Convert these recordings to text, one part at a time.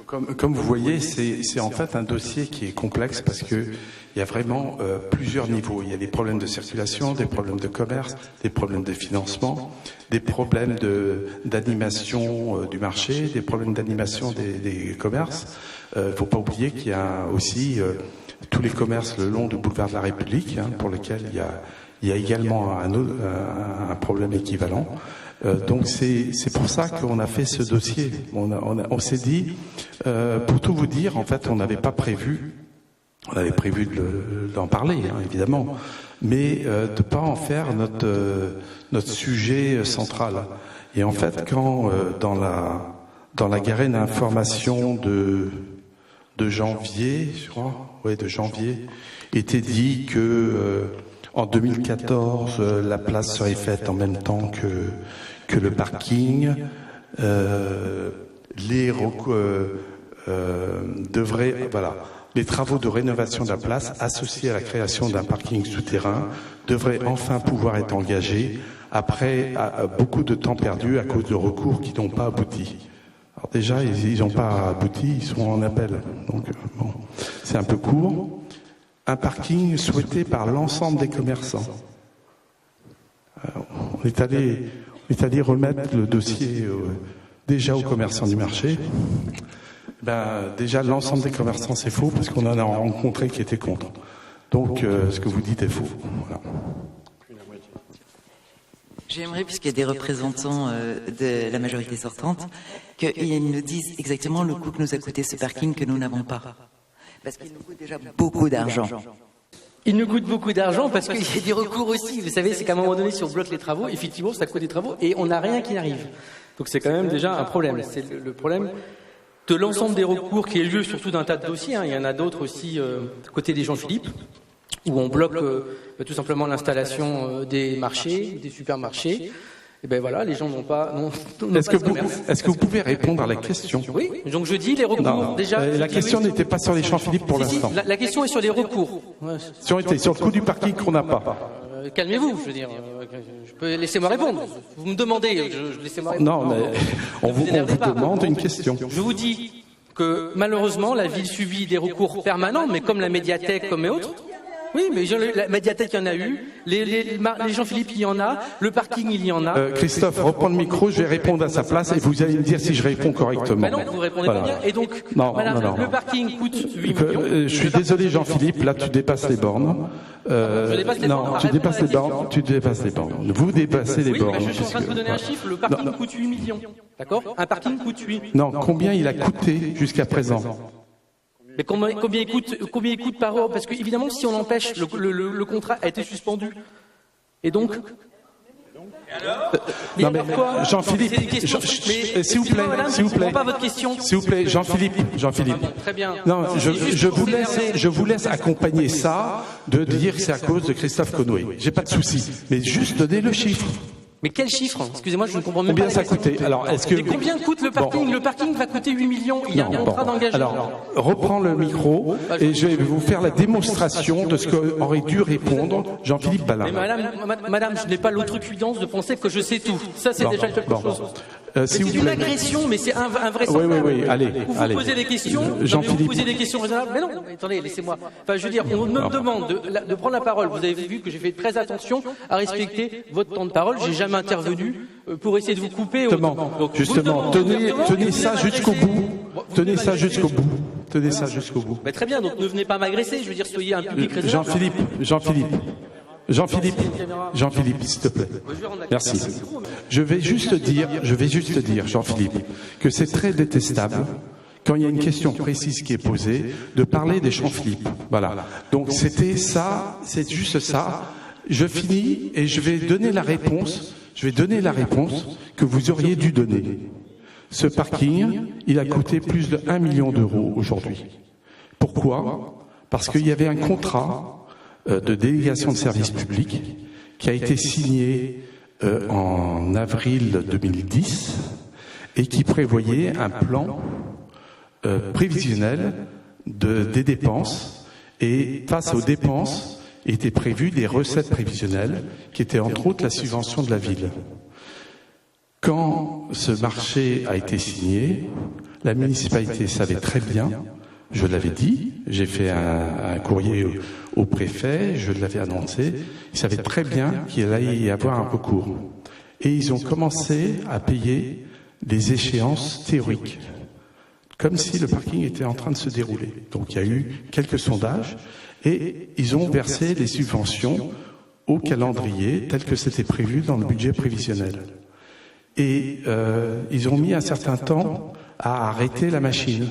Comme vous voyez, c'est en fait un dossier qui est complexe parce que il y a vraiment plusieurs niveaux. Il y a des problèmes de circulation, des problèmes de commerce, des problèmes de financement, des problèmes d'animation du marché, des problèmes d'animation des commerces. Faut pas oublier qu'il y a aussi tous les commerces le long du boulevard de la République, pour lesquels il y a également un problème équivalent. Donc c'est pour ça qu'on a fait ce dossier. On s'est dit, pour tout vous dire, en fait, on avait prévu d'en parler, évidemment, mais de pas en faire notre sujet central. Et en fait, quand dans la garenne d'information de janvier, je crois, de janvier, était dit que en 2014, la place serait faite en même temps que le parking. Les travaux de rénovation de la place associés à la création d'un parking souterrain devraient enfin pouvoir être engagés après beaucoup de temps perdu à cause de recours qui n'ont pas abouti. Alors déjà, ils n'ont pas abouti, ils sont en appel. Donc bon, c'est un peu court. Un parking souhaité par l'ensemble des commerçants. On est allé remettre le dossier déjà aux commerçants du marché. Déjà, l'ensemble des commerçants, c'est faux, parce qu'on en a rencontré qui étaient contre. Donc, ce que vous dites est faux. Voilà. J'aimerais, puisqu'il y a des représentants de la majorité sortante, qu'ils nous disent exactement le coût que nous a coûté ce parking que nous n'avons pas. Parce qu'il nous coûte déjà beaucoup d'argent. Il nous coûte beaucoup d'argent parce qu'il y a des recours aussi. Vous savez, c'est qu'à un moment donné, si on bloque les travaux, effectivement, ça coûte des travaux et on n'a rien qui arrive. Donc c'est quand même déjà un problème. C'est le problème de l'ensemble des recours qui est lieu surtout d'un tas de dossiers. Il y en a d'autres aussi côté des Jean-Philippe, où on bloque tout simplement l'installation des marchés, des supermarchés. Et ben voilà, les gens n'ont pas. Est-ce que vous pouvez répondre à la question? Oui. Donc je dis les recours. Non, déjà. La question n'était pas sur les Jean-Philippe pour l'instant. La question est sur les recours. Sur le coût du parking qu'on n'a pas. Calmez-vous, je veux dire. Laissez-moi répondre. Vous me demandez, laissez-moi répondre. Non, mais on vous demande une question. Je vous dis que malheureusement, la ville subit des recours permanents, mais comme la médiathèque, comme et autres. Oui, mais la médiathèque, il y en a eu. Les Jean-Philippe, il y en a. Le parking, il y en a. Christophe, reprends le micro, je vais répondre à sa place et vous allez me dire si je réponds correctement. Ben non, vous répondez pas bien. Et donc, non. le parking coûte 8 millions. Je suis désolé, Jean-Philippe, là, tu dépasses les bornes. Je dépasse les bornes. Non, tu dépasses les bornes. Tu dépasses les bornes. Vous dépassez les bornes. Je suis en train de vous donner un chiffre. Le parking coûte 8 millions. D'accord? Un parking coûte 8. Non, combien il a coûté jusqu'à présent? Mais combien il coûte par heure? Parce que évidemment, si on l'empêche, le contrat a été suspendu. Et donc non mais Jean-Philippe, s'il vous plaît, pas votre question. S'il vous plaît, Jean-Philippe. Très bien. Non, je vous laisse accompagner ça de dire que c'est à cause de Christophe Conoué. J'ai pas de souci, mais juste donner le chiffre. Mais quel chiffre? Excusez-moi, je ne comprends même pas. Combien ça a coûté? Alors, est-ce que... Et combien coûte le parking? Bon. Le parking va coûter 8 millions. Il y a un contrat d'engagement. Alors, reprends le micro et je vais vous faire la démonstration de ce qu'aurait dû répondre Jean-Philippe Balin. Mais madame, je n'ai pas l'outrecuidance de penser que je sais tout. Ça, c'est déjà quelque chose. C'est une agression, mais c'est un vrai scandale. Oui, allez. Vous posez des questions, vous posez des questions raisonnables. Mais non, attendez, laissez-moi. Enfin, je veux dire, on me demande de prendre la parole. Vous avez vu que j'ai fait très attention à respecter votre temps de parole. J'ai jamais intervenu pour essayer de vous couper. Justement, tenez ça jusqu'au bout. Tenez ça jusqu'au bout. Très bien, donc ne venez pas m'agresser. Je veux dire, soyez un public raisonnable. Jean-Philippe, s'il te plaît. Merci. Je vais juste dire, Jean-Philippe, que c'est très détestable, quand il y a une question précise qui est posée, de parler des Jean-Philippe. Voilà. Donc c'était ça, c'est juste ça. Je finis et je vais donner la réponse que vous auriez dû donner. Ce parking, il a coûté plus de 1 million d'euros aujourd'hui. Pourquoi? Parce qu'il y avait un contrat de délégation de service public qui a été signé en avril 2010 et qui prévoyait un plan prévisionnel des dépenses, et face aux dépenses étaient prévues des recettes prévisionnelles qui étaient entre autres la subvention de la ville. Quand ce marché a été signé, La municipalité savait très bien, je l'avais dit, j'ai fait un courrier au préfet, je l'avais annoncé, ils savaient très bien qu'il allait y avoir un recours. Et ils ont commencé à payer des échéances théoriques, comme si le parking était en train de se dérouler. Donc il y a eu quelques sondages et ils ont versé les subventions au calendrier tel que c'était prévu dans le budget prévisionnel. Et ils ont mis un certain temps à arrêter la machine.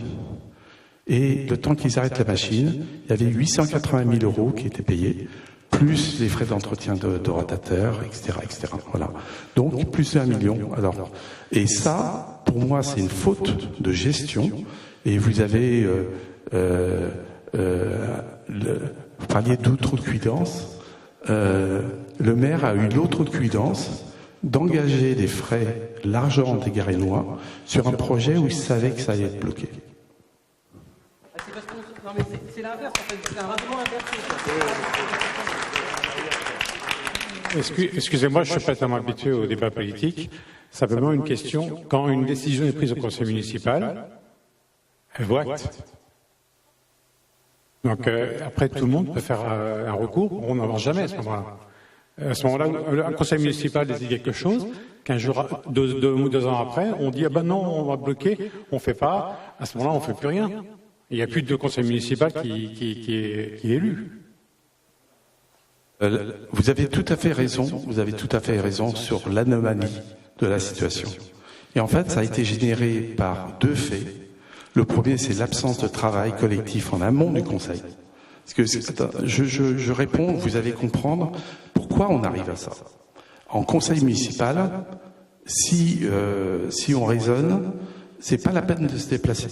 Et le temps qu'ils arrêtent la machine, il y avait 880 000 € qui étaient payés, plus les frais d'entretien de rotateurs, etc., etc. Voilà. Donc plus de 1 million. Alors, et ça, pour moi, c'est une faute de gestion. Et vous avez vous parliez d'outrecuidance. Le maire a eu l'outrecuidance d'engager des frais, l'argent des Garénois, sur un projet où il savait que ça allait être bloqué. Non, mais c'est l'inverse, en fait. C'est un rapport inversé. Excusez-moi, je ne suis pas tellement habitué au débat politique. Simplement une question. Quand une décision est prise au conseil municipal, elle vaut acte. Donc après, tout le monde peut faire un recours. On n'avance jamais à ce moment-là. À ce moment-là, un conseil municipal décide quelque chose. 15 jours, 2 ou 2 ans après, on dit ah ben non, on va bloquer, on fait pas. À ce moment-là, on fait plus rien. Il n'y a plus de conseil municipal qui est élu. Vous avez tout à fait raison. Vous avez tout à fait raison sur l'anomalie de la situation. Et en fait, ça a été généré par 2 faits. Le premier, c'est l'absence de travail collectif en amont du conseil. Parce que je réponds, vous allez comprendre pourquoi on arrive à ça. En conseil municipal, si on raisonne, c'est pas la peine de se déplacer.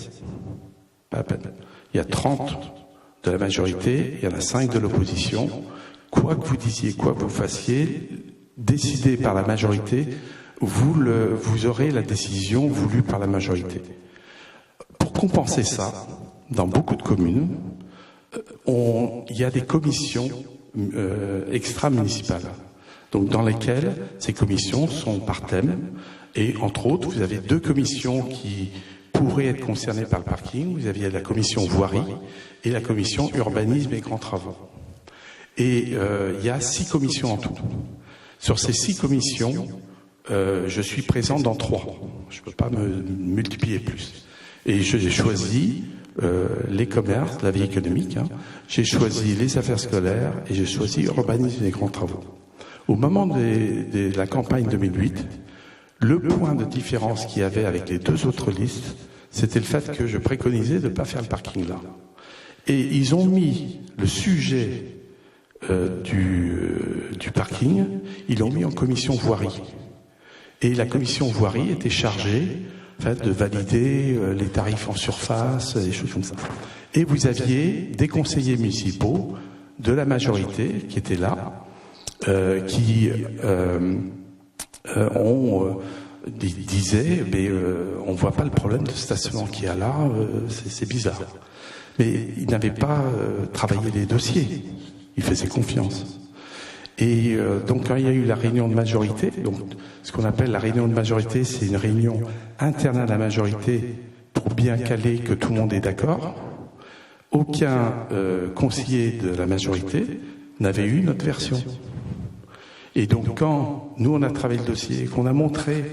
Pas la peine. Il y a 30 de la majorité, il y en a 5 de l'opposition. Quoi que vous disiez, quoi que vous fassiez, décidé par la majorité, vous aurez la décision voulue par la majorité. Pour compenser ça, dans beaucoup de communes, il y a des commissions extra-municipales, donc dans lesquelles ces commissions sont par thème, et entre autres, vous avez 2 commissions qui pourraient être concernées par le parking. Vous aviez la commission voirie et la commission urbanisme et grands travaux. Et il y a 6 commissions en tout. Sur ces 6 commissions, je suis présent dans 3. Je ne peux pas me multiplier plus. Et j'ai choisi les commerces, la vie économique, j'ai choisi les affaires scolaires et j'ai choisi urbanisme et grands travaux. Au moment de la campagne 2008, le point de différence qu'il y avait avec les 2 autres listes, c'était le fait que je préconisais de ne pas faire le parking là. Et ils ont mis le sujet du parking, ils l'ont mis en commission voirie. Et la commission voirie était chargée en fait, de valider les tarifs en surface, des choses comme ça. Et vous aviez des conseillers municipaux de la majorité qui étaient là, qui disaient mais on voit pas le problème de stationnement qu'il y a là, c'est bizarre. Mais ils n'avaient pas travaillé les dossiers, ils faisaient confiance. Et donc quand il y a eu la réunion de majorité, donc ce qu'on appelle la réunion de majorité, c'est une réunion interne à la majorité pour bien caler que tout le monde est d'accord. Aucun conseiller de la majorité n'avait eu notre version. Et donc quand nous on a travaillé le dossier et qu'on a montré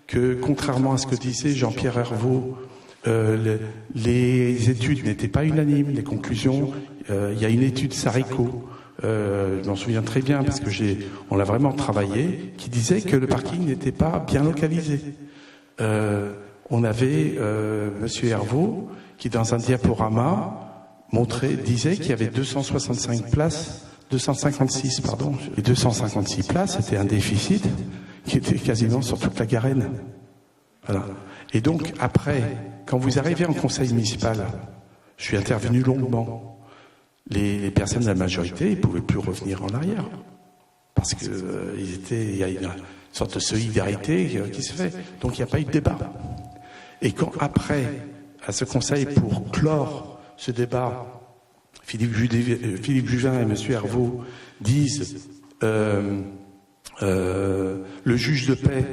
que contrairement à ce que disait Jean-Pierre Hervaux, les études n'étaient pas unanimes, les conclusions, il y a une étude Sarico, je m'en souviens très bien parce que on l'a vraiment travaillé, qui disait que le parking n'était pas bien localisé. On avait Monsieur Hervaux qui dans un diaporama disait qu'il y avait 265 places, 256 pardon, et 256 places, c'était un déficit qui était quasiment sur toute la Garenne. Voilà. Et donc après, quand vous arrivez en conseil municipal, je suis intervenu longuement. Les personnes de la majorité, ils ne pouvaient plus revenir en arrière. Parce que il y a une sorte de solidarité qui se fait. Donc il n'y a pas eu de débat. Et quand après, à ce conseil, pour clore ce débat, Philippe Juvin et M. Hervaux disent le juge de paix,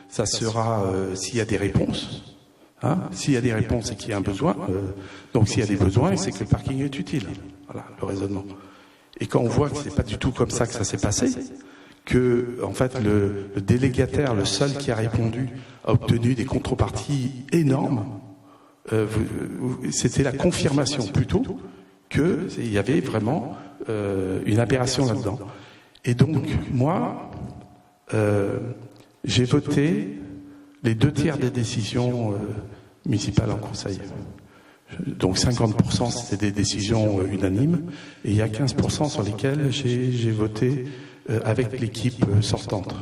ça sera s'il y a des réponses. Hein, s'il y a des réponses et qu'il y a un besoin, donc s'il y a des besoins, c'est que le parking est utile. Voilà le raisonnement. Et quand on voit que c'est pas du tout comme ça que ça s'est passé, que en fait le délégataire, le seul qui a répondu, a obtenu des contreparties énormes, c'était la confirmation plutôt qu'il y avait vraiment une aberration là-dedans. Et donc moi, j'ai voté les 2/3 des décisions municipales en conseil. Donc 50% c'était des décisions unanimes, et il y a 15% sur lesquelles j'ai voté avec l'équipe sortante.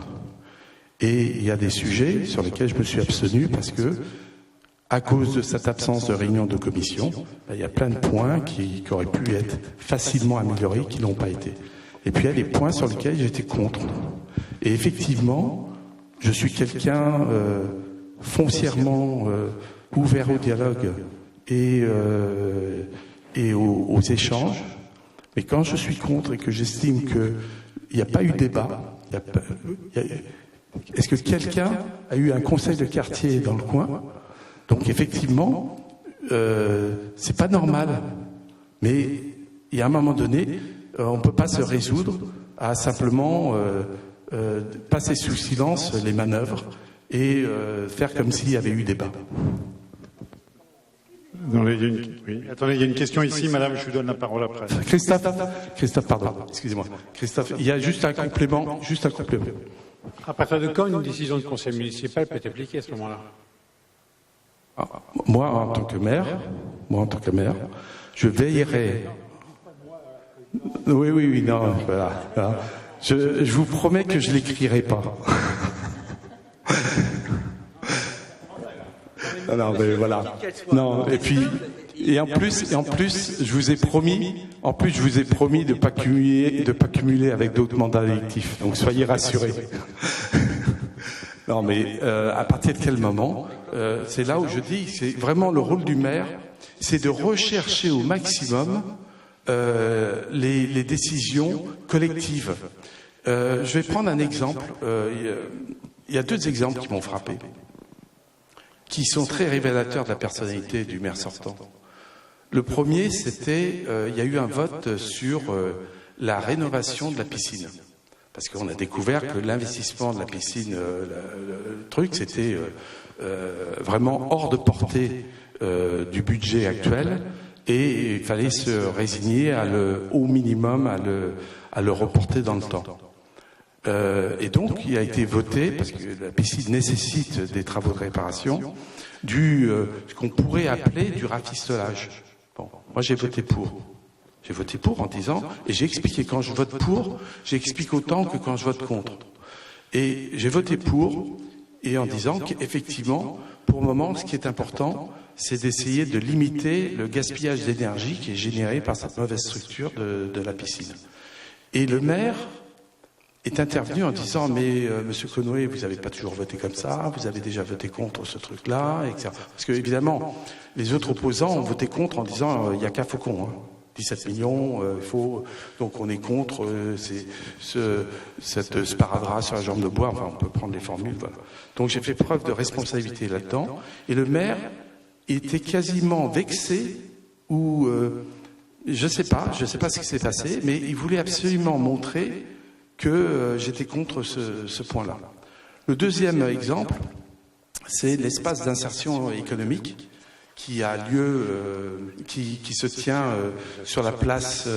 Et il y a des sujets sur lesquels je me suis abstenu parce que, à cause de cette absence de réunion de commission, il y a plein de points qui auraient pu être facilement améliorés, qui n'ont pas été. Et puis il y a des points sur lesquels j'étais contre. Et effectivement, je suis quelqu'un foncièrement ouvert au dialogue et aux échanges. Mais quand je suis contre et que j'estime qu'il n'y a pas eu débat, est-ce que quelqu'un a eu un conseil de quartier dans le coin? Donc effectivement, c'est pas normal. Mais il y a un moment donné, on ne peut pas se résoudre à simplement passer sous silence les manœuvres et faire comme s'il y avait eu débat. Attendez, il y a une question ici, madame, je vous donne la parole après. Christophe, pardon, excusez-moi. Christophe, il y a juste un complément. À partir de quand une décision de conseil municipal peut être appliquée à ce moment-là? Moi, en tant que maire, je veillerai. Oui, non, voilà. Je vous promets que je l'écrirai pas. Non, mais voilà. Non, et en plus, je vous ai promis de pas cumuler avec d'autres mandats électifs. Donc soyez rassurés. Non, mais à partir de quel moment, c'est là où je dis, c'est vraiment le rôle du maire, c'est de rechercher au maximum les décisions collectives. Je vais prendre un exemple. Il y a 2 exemples qui m'ont frappé, qui sont très révélateurs de la personnalité du maire sortant. Le premier, c'était, il y a eu un vote sur la rénovation de la piscine. Parce qu'on a découvert que l'investissement de la piscine, le truc, c'était vraiment hors de portée du budget actuel, et il fallait se résigner au minimum à le reporter dans le temps. Et donc, il a été voté, parce que la piscine nécessite des travaux de réparation, ce qu'on pourrait appeler du rafistolage. Bon, moi j'ai voté pour. J'ai voté pour en disant, et j'ai expliqué, quand je vote pour, j'explique autant que quand je vote contre. Et j'ai voté pour, et en disant qu'effectivement, pour le moment, ce qui est important, c'est d'essayer de limiter le gaspillage d'énergie qui est généré par cette mauvaise structure de la piscine. Et le maire est intervenu en disant, mais Monsieur Conoué, vous n'avez pas toujours voté comme ça, vous avez déjà voté contre ce truc-là, etc. Parce que évidemment, les autres opposants ont voté contre en disant, il n'y a qu'un faucon, hein. 17 millions, donc on est contre cette sparadrap sur la jambe de bois, enfin on peut prendre les formules, voilà. Donc j'ai fait preuve de responsabilité là-dedans, et le maire était quasiment vexé, ou je sais pas ce qui s'est passé, mais il voulait absolument montrer que j'étais contre ce point-là. Le deuxième exemple, c'est l'espace d'insertion économique qui a lieu, qui se tient sur la place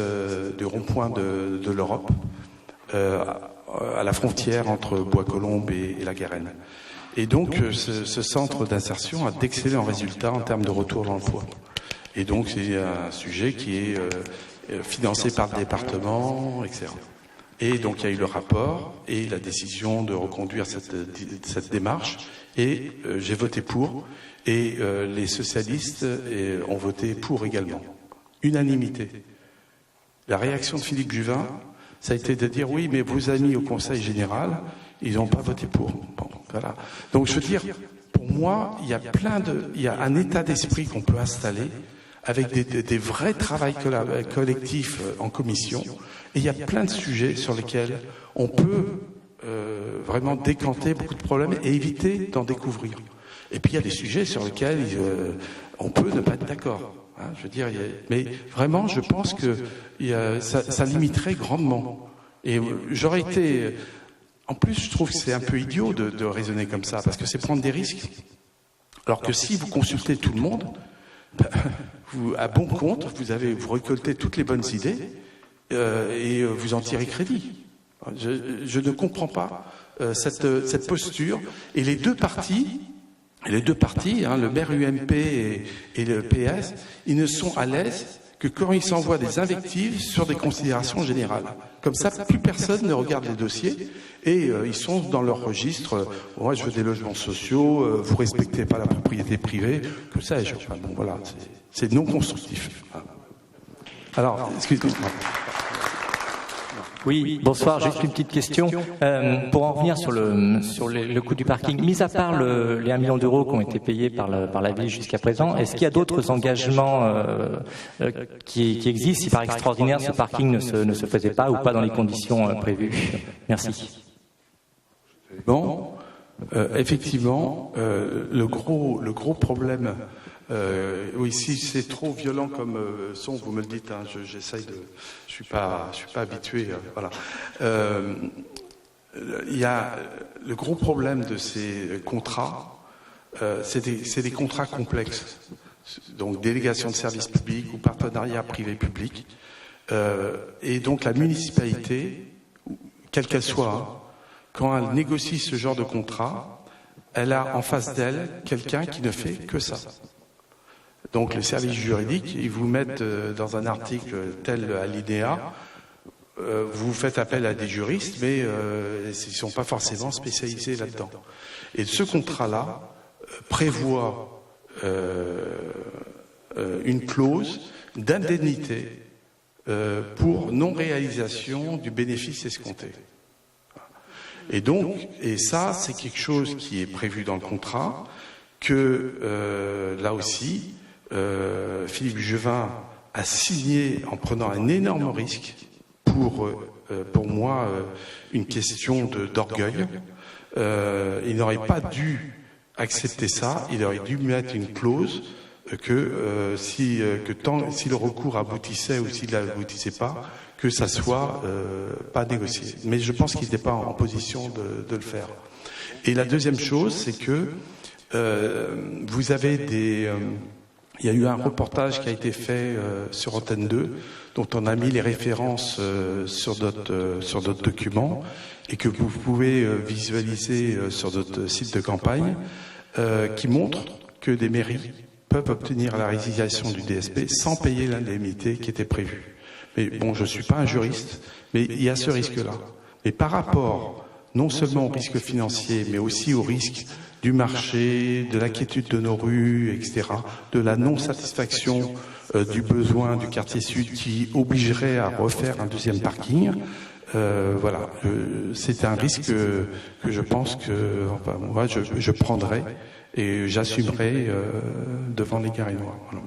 du rond-point de l'Europe, à la frontière entre Bois-Colombes et la Garenne. Et donc, ce centre d'insertion a d'excellents résultats en termes de retour dans l'emploi. Et donc, c'est un sujet qui est financé par le département, etc. Et donc, il y a eu le rapport et la décision de reconduire cette démarche. Et j'ai voté pour. Et les socialistes ont voté pour également. Unanimité. La réaction de Philippe Juvin, ça a été de dire, oui, mais vos amis au Conseil général, ils n'ont pas voté pour. Bon, voilà. Donc, je veux dire, pour moi, il y a un état d'esprit qu'on peut installer avec des vrais travails collectifs en commission. Et il y a plein de sujets sur lesquels on peut vraiment décanter beaucoup de problèmes et éviter d'en découvrir. Et puis il y a des sujets sur lesquels on peut ne pas être d'accord. Hein, je veux dire, mais vraiment, je pense que ça limiterait grandement. Et j'aurais été... En plus, je trouve que c'est un peu idiot de raisonner comme ça, parce que c'est prendre des risques. Alors que si vous consultez tout le monde, à bon compte, vous récoltez toutes les bonnes idées et vous en tirez crédit. Je ne comprends pas cette posture. Et les deux partis, hein, le maire UMP et le PS, ils ne sont à l'aise que quand ils s'envoient des invectives sur des considérations générales. Comme ça, plus personne ne regarde les dossiers et ils sont dans leur registre. Moi, je veux des logements sociaux, vous respectez pas la propriété privée, que sais-je. Enfin, bon, voilà, c'est non constructif. Alors, excusez-moi. Oui, bonsoir, juste une petite question. Pour en revenir sur le coût du parking, mis à part les 1 million d'euros qui ont été payés par la ville jusqu'à présent, est-ce qu'il y a d'autres engagements qui existent si par extraordinaire ce parking ne se faisait pas ou pas dans les conditions prévues? Merci. Bon, effectivement, le gros problème... oui, si c'est trop violent comme son, vous me le dites. Hein, j'essaye de. Je suis pas habitué. Voilà. Il y a le gros problème de ces contrats. C'est des contrats complexes. Donc délégation de services publics ou partenariat privé-public. Et donc la municipalité, quelle qu'elle soit, hein, quand elle négocie ce genre de contrat, elle a en face d'elle quelqu'un qui ne fait que ça. Donc les services juridiques, ils vous mettent dans un article tel alinéa, vous faites appel à des juristes, mais ils ne sont pas forcément spécialisés là-dedans. Et ce contrat-là prévoit une clause d'indemnité pour non-réalisation du bénéfice escompté. Et ça, c'est quelque chose qui est prévu dans le contrat, que là aussi, Philippe Juvin a signé en prenant un énorme risque pour moi une question d'orgueil. Il n'aurait pas dû accepter ça, il aurait dû mettre une clause que si le recours aboutissait ou s'il n'aboutissait pas, que ça soit pas négocié. Mais je pense qu'il n'était pas en position de le faire. Et la deuxième chose, c'est que vous avez il y a eu un reportage qui a été fait sur Antenne 2, dont on a mis les références sur d'autres documents et que vous pouvez visualiser sur d'autres sites de campagne, qui montrent que des mairies peuvent obtenir la résiliation du DSP sans payer l'indemnité qui était prévue. Mais bon, je ne suis pas un juriste, mais il y a ce risque-là. Mais par rapport non seulement au risque financier, mais aussi au risque du marché, de l'inquiétude de nos rues, etc., de la non-satisfaction du besoin du quartier sud qui obligerait à refaire un deuxième parking. Voilà, c'est un risque que je pense que moi je prendrai et j'assumerai devant les Garinois. Voilà.